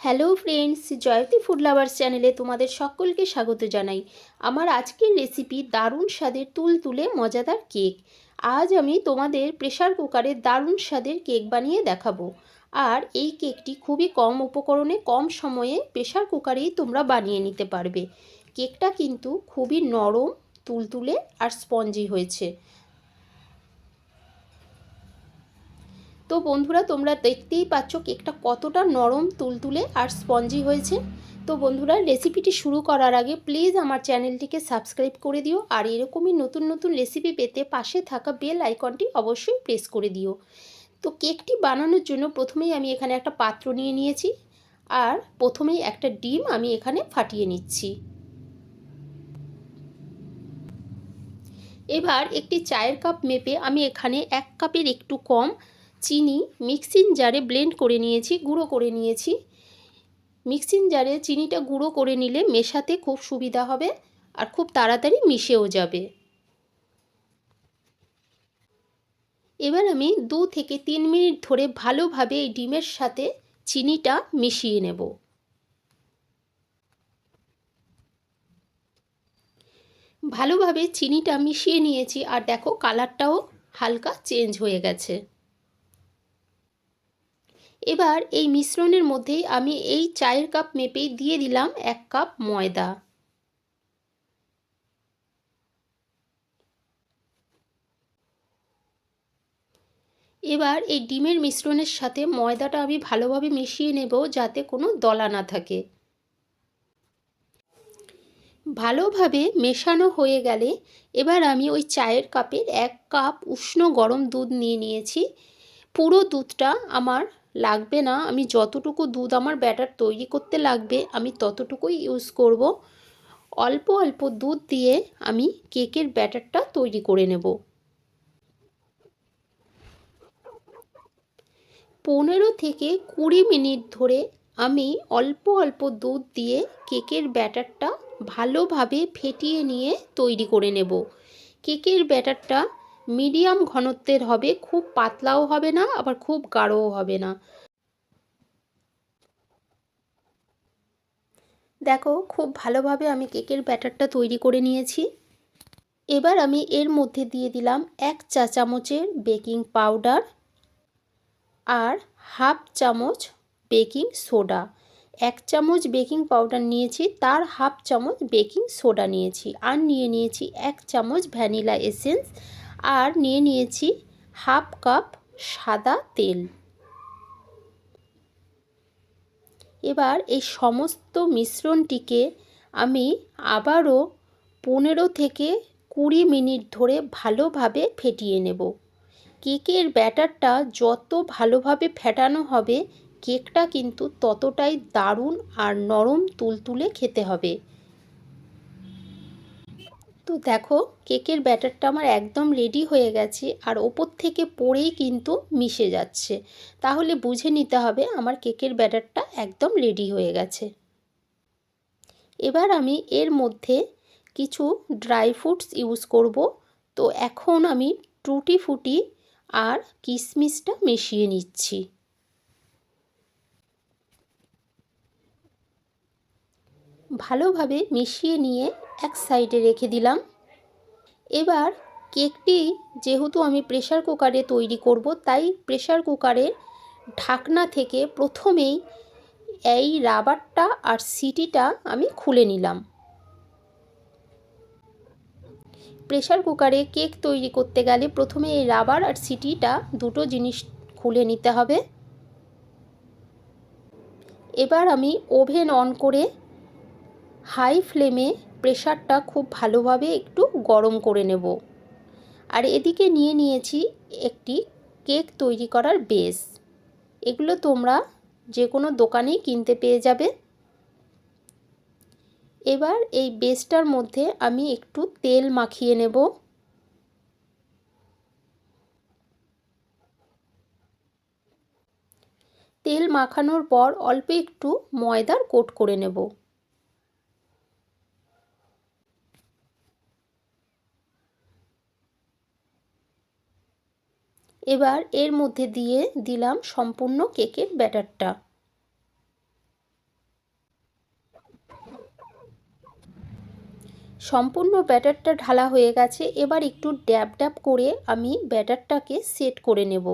Hello friends, Jayati food lovers চ্যানেলে তোমাদের সকলকে স্বাগত জানাই। আমার আজকের রেসিপি দারুণ স্বাদের তুলতুলে মজাদার কেক। আজ আমি তোমাদের প্রেসার কুকারে দারুণ স্বাদের কেক বানিয়ে দেখাবো। আর এই কেকটি খুবই কম উপকরণে কম সময়ে প্রেসার কুকারেই তোমরা বানিয়ে নিতে পারবে। কেকটা কিন্তু খুবই নরম, তুলতুলে আর স্পঞ্জি হয়েছে। তো বন্ধুরা, তোমরা দেখতেই পাচ্ছ কেকটা কতটা নরম, তুলতুলে আর স্পঞ্জি হয়েছে। তো বন্ধুরা, রেসিপিটি শুরু করার আগে প্লিজ আমার চ্যানেলটিকে সাবস্ক্রাইব করে দিও, আর এরকমই নতুন নতুন রেসিপি পেতে পাশে থাকা বেল আইকনটি অবশ্যই প্রেস করে দিও। তো কেকটি বানানোর জন্য প্রথমেই আমি এখানে একটা পাত্র নিয়ে নিয়েছি, আর প্রথমেই একটা ডিম আমি এখানে ফাটিয়ে নিচ্ছি। এবার একটি চায়ের কাপ মেপে আমি এখানে 1 কাপের একটু কম চিনি মিক্সিং জারে ব্লেন্ড করে নিয়েছি, গুঁড়ো করে নিয়েছি। মিক্সিং জারে চিনিটা গুঁড়ো করে নিলে মেশাতে খুব সুবিধা হবে আর খুব তাড়াতাড়ি মিশেও যাবে। এবার আমি 2 থেকে 3 মিনিট ধরে ভালোভাবে এই ডিমের সাথে চিনিটা মিশিয়ে নেব। ভালোভাবে চিনিটা মিশিয়ে নিয়েছি, আর দেখো কালারটাও হালকা চেঞ্জ হয়ে গেছে। এবার এই মিশ্রণের মধ্যেই আমি এই চায়ের কাপ মেপেই দিয়ে দিলাম 1 কাপ ময়দা। এবার এই ডিমের মিশ্রণের সাথে ময়দাটা আমি ভালোভাবে মিশিয়ে নেব, যাতে কোনো দলা না থাকে। ভালোভাবে মেশানো হয়ে গেলে এবার আমি ওই চায়ের কাপের 1 কাপ উষ্ণ গরম দুধ নিয়ে নিয়েছি। পুরো দুধটা আমার লাগবে না, আমি যতটুকু দুধ আমার ব্যাটার তৈরি করতে লাগবে আমি ততটুকুই ইউজ করব। অল্প অল্প দুধ দিয়ে আমি কেকের ব্যাটারটা তৈরি করে নেব। 15 থেকে 20 মিনিট ধরে আমি অল্প অল্প দুধ দিয়ে কেকের ব্যাটারটা ভালোভাবে ফেটিয়ে নিয়ে তৈরি করে নেব। কেকের ব্যাটারটা মিডিয়াম ঘনত্বের হবে, খুব পাতলাও হবে না আবার খুব গাঢ়ও হবে না। দেখো খুব ভালোভাবে আমি কেকের ব্যাটারটা তৈরি করে নিয়েছি। এবার আমি এর মধ্যে দিয়ে দিলাম 1 চা চামচের বেকিং পাউডার আর হাফ চামচ বেকিং সোডা। 1 চামচ বেকিং পাউডার নিয়েছি, তার হাফ চামচ বেকিং সোডা নিয়েছি, আর নিয়ে নিয়েছি 1 চামচ ভ্যানিলা এসেন্স, আর নিয়ে নিয়েছি হাফ কাপ সাদা তেল। এবার এই সমস্ত মিশ্রণটিকে আমি আবারও 15 থেকে 20 মিনিট ধরে ভালোভাবে ফেটিয়ে নেব। কেকের ব্যাটারটা যত ভালোভাবে ফেটানো হবে কেকটা কিন্তু ততটাই দারুণ আর নরম তুলতুলে খেতে হবে। তো দেখো কেকের ব্যাটারটা আমার একদম রেডি হয়ে গেছে, আর ওপর থেকে পড়েই কিন্তু মিশে যাচ্ছে, তাহলে বুঝে নিতে হবে আমার কেকের ব্যাটারটা একদম রেডি হয়ে গেছে। এবার আমি এর মধ্যে কিছু ড্রাই ফ্রুটস ইউজ করব। তো এখন আমি টুটি ফুটি আর কিশমিশটা মিশিয়ে নিচ্ছি। ভালোভাবে মিশিয়ে নিয়ে এক সাইডে রেখে দিলাম। এবার কেকটি যেহেতু আমি প্রেসার কুকারে তৈরি করব, তাই প্রেসার কুকারের ঢাকনা থেকে প্রথমেই এই রাবারটা আর সিটিটা আমি খুলে নিলাম। প্রেসার কুকারে কেক তৈরি করতে গেলে প্রথমে এই রাবার আর সিটিটা দুটো জিনিস খুলে নিতে হবে। এবার আমি ওভেন অন করে হাই ফ্লেমে প্রেসারটা খুব ভালোভাবে একটু গরম করে নেব। আর এদিকে নিয়ে নিয়েছি একটি কেক তৈরি করার বেস। এগুলো তোমরা যে কোনো দোকানেই কিনতে পেয়ে যাবে। এবার এই বেসটার মধ্যে আমি একটু তেল মাখিয়ে নেব। তেল মাখানোর পর অল্প একটু ময়দার কোট করে নেব। এবার এর মধ্যে দিয়ে দিলাম সম্পূর্ণ কেকের ব্যাটারটা। সম্পূর্ণ ব্যাটারটা ঢালা হয়ে গেছে। এবার একটু ড্যাব ড্যাব করে আমি ব্যাটারটাকে সেট করে নেব।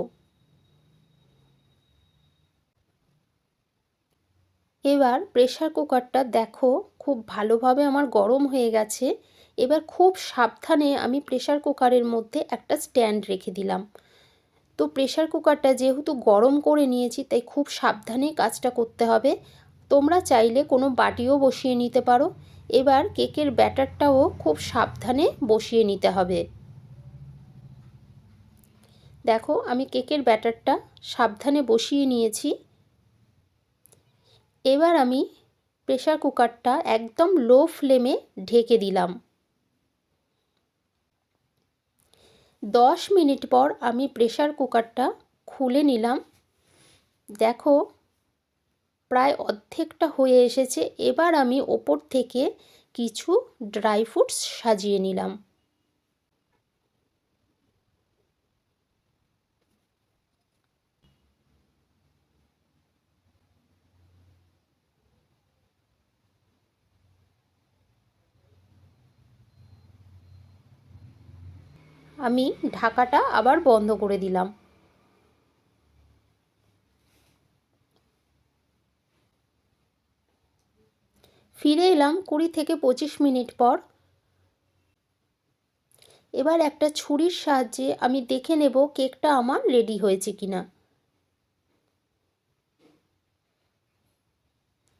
এবার প্রেসার কুকারটা দেখো খুব ভালোভাবে আমার গরম হয়ে গেছে। এবার খুব সাবধানে আমি প্রেসার কুকারের মধ্যে একটা স্ট্যান্ড রেখে দিলাম। তো প্রেসার কুকারটা যেহেতু গরম করে নিয়েছি তাই খুব সাবধানে কাজটা করতে হবে। তোমরা চাইলে কোনো বাটিও বসিয়ে নিতে পারো। এবার কেকের ব্যাটারটাও খুব সাবধানে বসিয়ে নিতে হবে। দেখো আমি কেকের ব্যাটারটা সাবধানে বসিয়ে নিয়েছি। এবার আমি প্রেসার কুকারটা একদম লো ফ্লেমে ঢেকে দিলাম। 10 মিনিট পর আমি প্রেসার কুকারটা খুলে নিলাম। দেখো প্রায় অর্ধেকটা হয়ে এসেছে। এবার আমি ওপর থেকে কিছু ড্রাই ফ্রুটস সাজিয়ে নিলাম। আমি ঢাকাটা আবার বন্ধ করে দিলাম। ফিরে এলাম 20 থেকে 25 মিনিট পর। এবার একটা ছুরির সাহায্যে আমি দেখে নেব কেকটা আমার রেডি হয়েছে কিনা।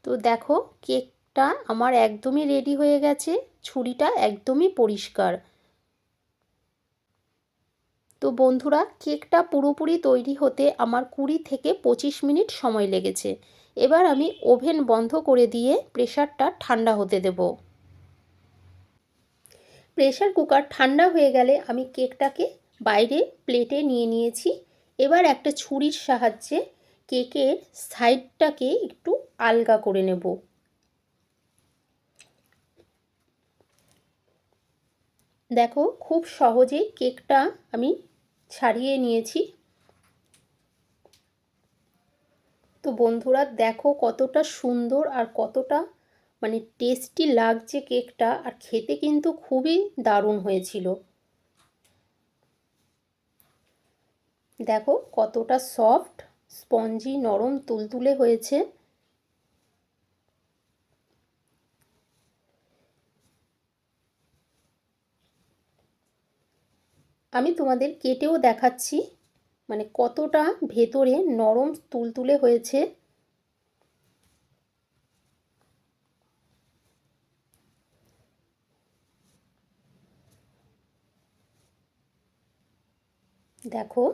তো দেখো কেকটা আমার একদমই রেডি হয়ে গেছে। ছুরিটা একদমই পরিষ্কার। তো বন্ধুরা কেকটা পুরোপুরি তৈরি হতে আমার 20 থেকে 25 মিনিট সময় লেগেছে। এবার আমি ওভেন বন্ধ করে দিয়ে প্রেসারটা ঠান্ডা হতে দেব। প্রেসার কুকার ঠান্ডা হয়ে গেলে আমি কেকটাকে বাইরে প্লেটে নিয়ে নিয়েছি। এবার একটা ছুরির সাহায্যে কেকের সাইডটাকে একটু আলগা করে নেব। দেখো খুব সহজেই কেকটা আমি ছাড়িয়ে নিয়েছি। তো বন্ধুরা দেখো কতটা সুন্দর আর কতটা টেস্টি লাগছে কেকটা, আর খেতে কিন্তু খুবই দারুণ হয়েছিল। দেখো কতটা সফট, স্পঞ্জি, নরম, তুলতুলে হয়েছে। আমি তোমাদের কেটেও দেখাচ্ছি কতটা ভেতরে নরম তুলতুলে হয়েছে। দেখো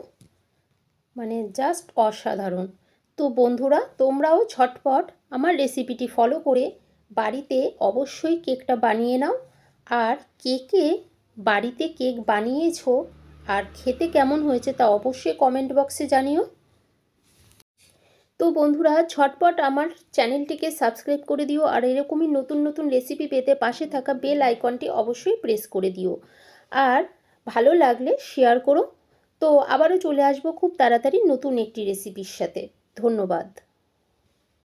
জাস্ট অসাধারণ। তো বন্ধুরা তোমরাও ঝটপট আমার রেসিপিটি ফলো করে বাড়িতে অবশ্যই কেকটা বানিয়ে নাও। আর বাড়িতে কেক বানিয়েছো আর খেতে কেমন হয়েছে তা অবশ্যই কমেন্ট বক্সে জানিও। তো বন্ধুরা ঝটপট আমার চ্যানেলটিকে সাবস্ক্রাইব করে দিও, আর এরকমই নতুন নতুন রেসিপি পেতে পাশে থাকা বেল আইকনটি অবশ্যই প্রেস করে দিও। আর ভালো লাগলে শেয়ার করো। তো আবারও চলে আসবো খুব তাড়াতাড়ি নতুন একটি রেসিপির সাথে। ধন্যবাদ।